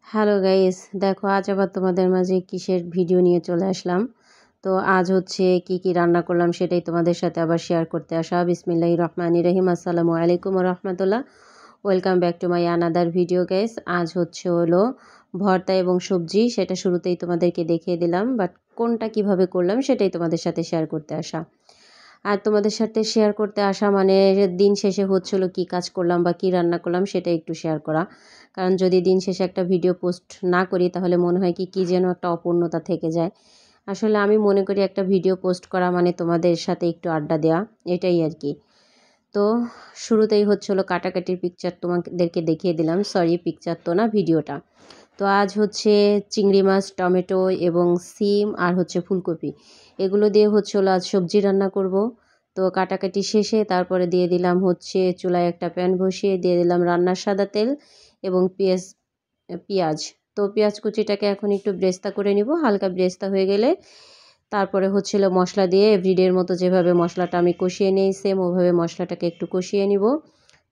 Hello guys, দেখো আজ আবার তোমাদের মাঝে কিসের ভিডিও নিয়ে চলে আসলাম। তো আজ হচ্ছে কি রান্না করলাম সেটাই তোমাদের সাথে আবার শেয়ার করতে আসা। বিসমিল্লাহির রহমানির রহিম। আসসালামু আলাইকুম ওয়া রাহমাতুল্লাহ। Welcome back to my another video guys. আজ হলো ভর্তা এবং সবজি, সেটা শুরুতেই তোমাদেরকে দেখিয়ে দিলাম, বাট কোনটা কিভাবে করলাম সেটাই তোমাদের সাথে শেয়ার করতে আসা। আর তোমাদের সাথে শেয়ার করতে আসা মানে দিন শেষে হচ্ছিলো কি কাজ করলাম বা কি রান্না করলাম সেটা একটু শেয়ার করা। কারণ যদি দিন শেষে একটা ভিডিও পোস্ট না করি তাহলে মনে হয় কি যেন একটা অপূর্ণতা থেকে যায়। আসলে আমি মনে করি একটা ভিডিও পোস্ট করা মানে তোমাদের সাথে একটু আড্ডা দেওয়া, এটাই আর কি। তো শুরুতেই হচ্ছিলো কাটাকাটির পিকচার তোমাদেরকে দেখিয়ে দিলাম, সরি পিকচার তো না, ভিডিওটা। তো আজ হচ্ছে চিংড়ি মাছ, টমেটো এবং সিম আর হচ্ছে ফুলকপি, এগুলো দিয়ে হলো আজ সবজি রান্না করব। তো কাটাকাটি শেষে তারপরে দিয়ে দিলাম হচ্ছে চুলায় একটা প্যান বসিয়ে দিয়ে দিলাম রান্নার সাদা তেল এবং পেঁয়াজ। তো পেঁয়াজ কুচিটাকে এখন একটু ব্রেস্তা করে নিব, হালকা ব্রেস্তা হয়ে গেলে তারপরে হচ্ছিলো মশলা দিয়ে এভরিডের মতো যেভাবে মশলাটা আমি কষিয়ে নিই সেম ওভাবে মশলাটাকে একটু কষিয়ে নিব।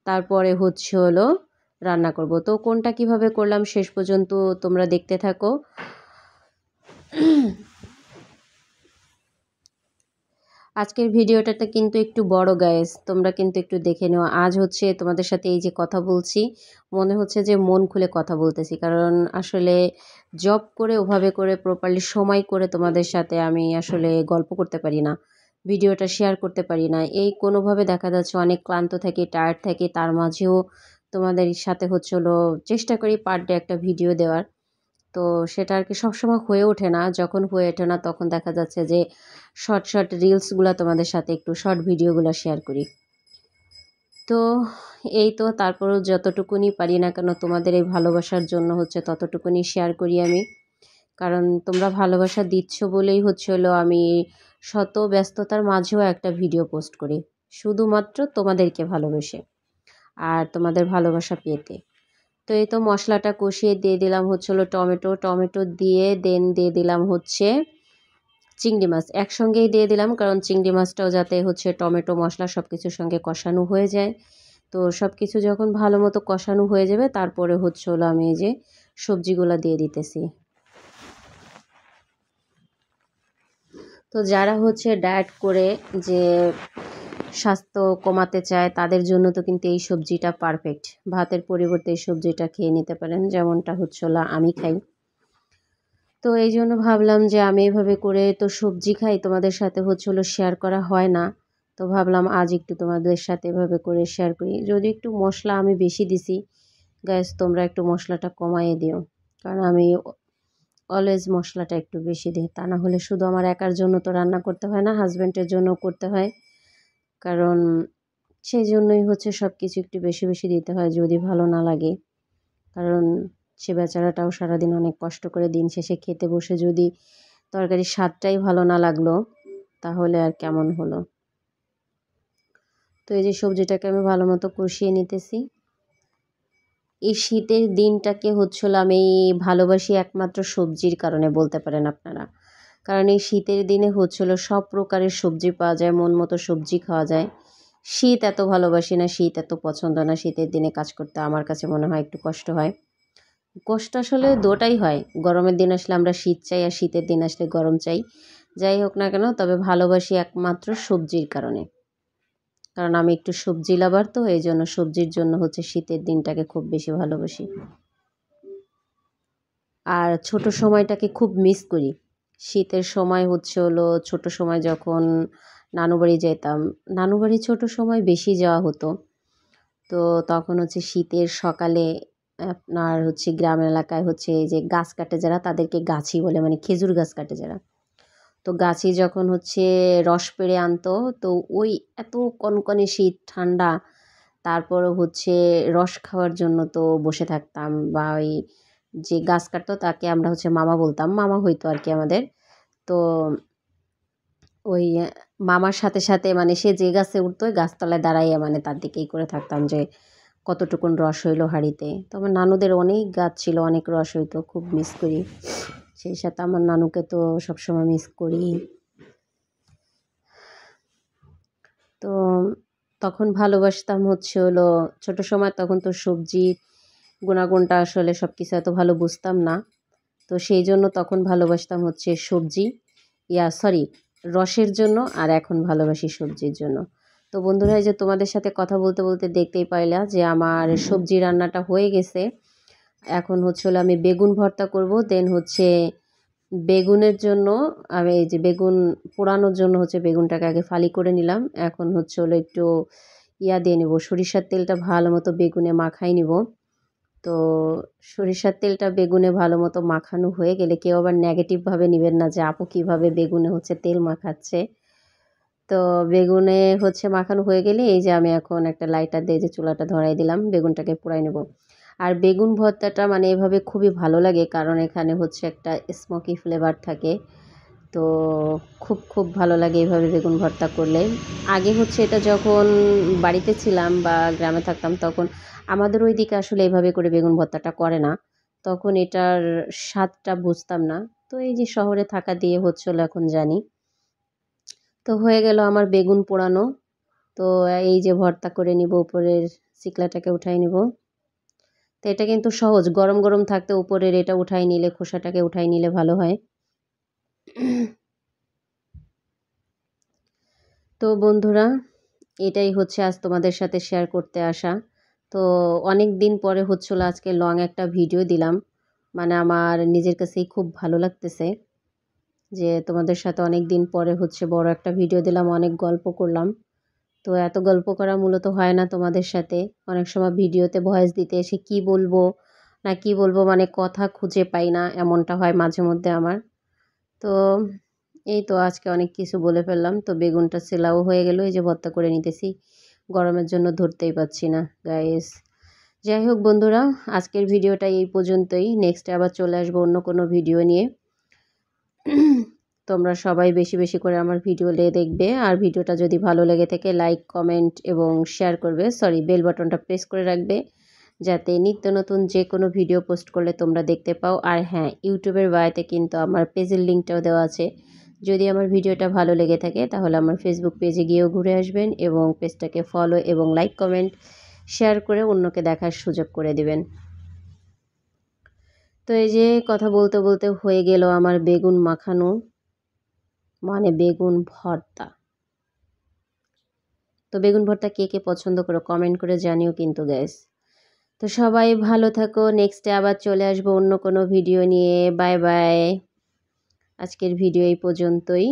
তারপরে হলো রান্না করব। তো কোনটা কিভাবে করলাম শেষ পর্যন্ত তোমরা দেখতে থাকো। আজকের ভিডিওটাতে কিন্তু একটু বড় গাইস, তোমরা কিন্তু একটু দেখে নিও। আজ হচ্ছে তোমাদের সাথে এই যে কথা বলছি, মনে হচ্ছে যে মন খুলে কথা বলতেছি, কারণ আসলে জব করে ওভাবে করে প্রপারলি সময় করে তোমাদের সাথে আমি আসলে গল্প করতে পারি না, ভিডিওটা শেয়ার করতে পারি না। এই কোনোভাবে দেখা যাচ্ছে অনেক ক্লান্ত থাকি, টায়ার্ড থাকি, তার মাঝেও তোমাদের সাথে হলো চেষ্টা করি পার ডে একটা ভিডিও দেওয়ার। তো সেটা আর কি সবসময় হয়ে ওঠে না, যখন হয়ে ওঠে না তখন দেখা যাচ্ছে যে শর্ট শর্ট রিলসগুলো তোমাদের সাথে একটু শর্ট ভিডিওগুলো শেয়ার করি। তো এই তো, তারপরেও যতটুকুনি পারি না কেন তোমাদের এই ভালোবাসার জন্য ততটুকুনি শেয়ার করি আমি। কারণ তোমরা ভালোবাসা দিচ্ছ বলেই হলো আমি শত ব্যস্ততার মাঝেও একটা ভিডিও পোস্ট করি, শুধুমাত্র তোমাদেরকে ভালোবেসে আর তোমাদের ভালোবাসা পেতে। তো এই তো মশলাটা কষিয়ে দিয়ে দিলাম হলো টমেটো দিয়ে দিয়ে দিলাম হচ্ছে চিংড়ি মাছ একসঙ্গেই দিয়ে দিলাম, কারণ চিংড়ি মাছটাও যাতে টমেটো মশলা সব কিছুর সঙ্গে কষানো হয়ে যায়। তো সব কিছু যখন ভালো মতো কষানো হয়ে যাবে তারপরে হলো আমি এই যে সবজিগুলো দিয়ে দিতেছি। তো যারা ডায়েট করে যে স্বাস্থ্য কমাতে চায় তাদের জন্য তো কিন্তু এই সবজিটা পারফেক্ট। ভাতের পরিবর্তে এই সবজিটা খেয়ে নিতে পারেন, যেমনটা আমি খাই। তো এই জন্য ভাবলাম যে আমি এভাবে করে তো সবজি খাই, তোমাদের সাথে হলো শেয়ার করা হয় না। তো ভাবলাম আজ একটু তোমাদের সাথে এভাবে করে শেয়ার করি। যদি একটু মশলা আমি বেশি দিছি গ্যাস, তোমরা একটু মশলাটা কমাইয়ে দিও, কারণ আমি অলওয়েজ মশলাটা একটু বেশি দিই। তা না হলে শুধু আমার একার জন্য তো রান্না করতে হয় না, হাজব্যান্ডের জন্য করতে হয়। কারণ সেই জন্যই সব কিছু একটু বেশি বেশি দিতে হয় যদি ভালো না লাগে। কারণ সে বেচারাটাও সারাদিন অনেক কষ্ট করে, দিন শেষে খেতে বসে যদি তরকারির স্বাদটাই ভালো না লাগলো তাহলে আর কেমন হলো। তো এই যে সবজিটাকে আমি ভালো মতো কষিয়ে নিতেছি। এই শীতের দিনটাকে আমি ভালোবাসি একমাত্র সবজির কারণে বলতে পারেন আপনারা। কারণ এই শীতের দিনে সব প্রকারের সবজি পাওয়া যায়, মন মতো সবজি খাওয়া যায়। শীত এত ভালোবাসি না, শীত এত পছন্দ না। শীতের দিনে কাজ করতে আমার কাছে মনে হয় একটু কষ্ট হয়। কষ্ট আসলে দুটাই হয়, গরমের দিন আসলে আমরা শীত চাই আর শীতের দিন আসলে গরম চাই। যাই হোক না কেন, তবে ভালোবাসি একমাত্র সবজির কারণে। কারণ আমি একটু সবজি লাভার, তো এই জন্য সবজির জন্য শীতের দিনটাকে খুব বেশি ভালোবাসি। আর ছোট সময়টাকে খুব মিস করি। শীতের সময় ছোট সময় যখন নানু বাড়ি যেতাম, নানু বাড়ি ছোট সময় বেশি যাওয়া হতো। তো তখন শীতের সকালে আপনার গ্রাম এলাকায় এই যে গাছ কাটে যারা তাদেরকে গাছি বলে, মানে খেজুর গাছ কাটে যারা। তো গাছি যখন রস পেড়ে আনতো, তো ওই এত কনকনে শীত ঠান্ডা, তারপরও রস খাওয়ার জন্য তো বসে থাকতাম। বা ওই যে গাছ কাটতো তাকে আমরা মামা বলতাম, মামা হইতো আর কি আমাদের। তো ওই মামার সাথে সাথে মানে সে যে গাছে উঠতো ওই গাছতলায় দাঁড়াইয়া মানে তার দিকেই করে থাকতাম যে কতটুকুন রস হইলো হাঁড়িতে। তো আমার নানুদের অনেক গাছ ছিল, অনেক রস হইতো, খুব মিস করি। সেই সাথে আমার নানুকে তো সবসময় মিস করি। তো তখন ভালোবাসতাম ছোট সময়, তখন তো সবজি গুণাগুণটা আসলে সব কিছু এত ভালো বুঝতাম না। তো সেই জন্য তখন ভালোবাসতাম হচ্ছে সবজি, সরি, রসের জন্য, আর এখন ভালোবাসি সবজির জন্য। তো বন্ধুরা, এই যে তোমাদের সাথে কথা বলতে বলতে দেখতেই পাইলা যে আমার সবজি রান্নাটা হয়ে গেছে। এখন হচ্ছে হলো আমি বেগুন ভর্তা করব। দেন হচ্ছে বেগুনের জন্য আমি এই যে বেগুন পোড়ানোর জন্য হচ্ছে বেগুনটাকে আগে ফালি করে নিলাম। এখন হচ্ছে হলো একটু দিয়ে নেব, সরিষার তেলটা ভালো মতো বেগুনে মাখাই নিব। তো সরিষার তেলটা বেগুনে ভালো মতো মাখানো হয়ে গেলে কেউ আবার নেগেটিভভাবে নেবেন না যে আপু কীভাবে বেগুনে হচ্ছে তেল মাখাচ্ছে। তো বেগুনে হচ্ছে মাখানো হয়ে গেলে এই যে আমি এখন একটা লাইটার দিয়ে যে চুলাটা ধরাই দিলাম, বেগুনটাকে পোড়াই নেব। আর বেগুন ভর্তাটা মানে এভাবে খুবই ভালো লাগে, কারণ এখানে হচ্ছে একটা স্মোকি ফ্লেভার থাকে। তো খুব খুব ভালো লাগে এইভাবে বেগুন ভর্তা করলে। আগে হচ্ছে এটা যখন বাড়িতে ছিলাম বা গ্রামে থাকতাম তখন আমাদের ওই দিকে আসলে এভাবে করে বেগুন ভর্তাটা করে না, তখন এটার স্বাদটা বুঝতাম না। তো এই যে শহরে থাকা দিয়ে হচ্ছিল এখন জানি। তো হয়ে গেল আমার বেগুন পোড়ানো। তো এই যে ভর্তা করে নিব, উপরের চিকলাটাকে উঠাই নিব। তো এটা কিন্তু সহজ, গরম গরম থাকতে উপরের এটা উঠাই নিলে, খোসাটাকে উঠাই নিলে ভালো হয়। তো বন্ধুরা, এটাই হচ্ছে আজ তোমাদের সাথে শেয়ার করতে আসা। তো অনেক দিন পরে হচ্ছিল আজকে লং একটা ভিডিও দিলাম, মানে আমার নিজের কাছেই খুব ভালো লাগতেছে যে তোমাদের সাথে অনেক দিন পরে হচ্ছে বড় একটা ভিডিও দিলাম, অনেক গল্প করলাম। তো এত গল্প করা মূলত হয় না তোমাদের সাথে। অনেক সময় ভিডিওতে ভয়েস দিতে এসে কি বলবো না কি বলবো মানে কথা খুঁজে পাই না, এমনটা হয় মাঝে মধ্যে আমার। তো এই তো আজকে অনেক কিছু বলে ফেললাম। তো বেগুনটা সেলাও হয়ে গেল, এই যে ভর্তা করে নিতেছি, গরমের জন্য ধরতেই পাচ্ছি না গাইস। যাই হোক বন্ধুরা, আজকের ভিডিওটা এই পর্যন্তই। নেক্সটে আবার চলে আসবো অন্য কোনো ভিডিও নিয়ে। তোমরা সবাই বেশি বেশি করে আমার ভিডিও দেখবে, আর ভিডিওটা যদি ভালো লেগে থাকে লাইক কমেন্ট এবং শেয়ার করবে, বেল বাটনটা প্রেস করে রাখবে যাতে নিত্য নতুন যে কোনো ভিডিও পোস্ট করলে তোমরা দেখতে পাও। আর হ্যাঁ, ইউটিউবের বায়োতে কিন্তু আমার পেজের লিঙ্কটাও দেওয়া আছে। যদি আমার ভিডিওটা ভালো লেগে থাকে তাহলে আমার ফেসবুক পেজে গিয়েও ঘুরে আসবেন এবং পেজটাকে ফলো এবং লাইক কমেন্ট শেয়ার করে অন্যকে দেখার সুযোগ করে দিবেন। তো এই যে কথা বলতে বলতে হয়ে গেল আমার বেগুন মাখানো, মানে বেগুন ভর্তা। তো বেগুন ভর্তা কে কে পছন্দ করো কমেন্ট করে জানিও কিন্তু গাইস। তো সবাই ভালো থাকো, নেক্সটে আবার চলে আসবো অন্য কোনো ভিডিও নিয়ে। বাই বাই, আজকের ভিডিও এই পর্যন্তই।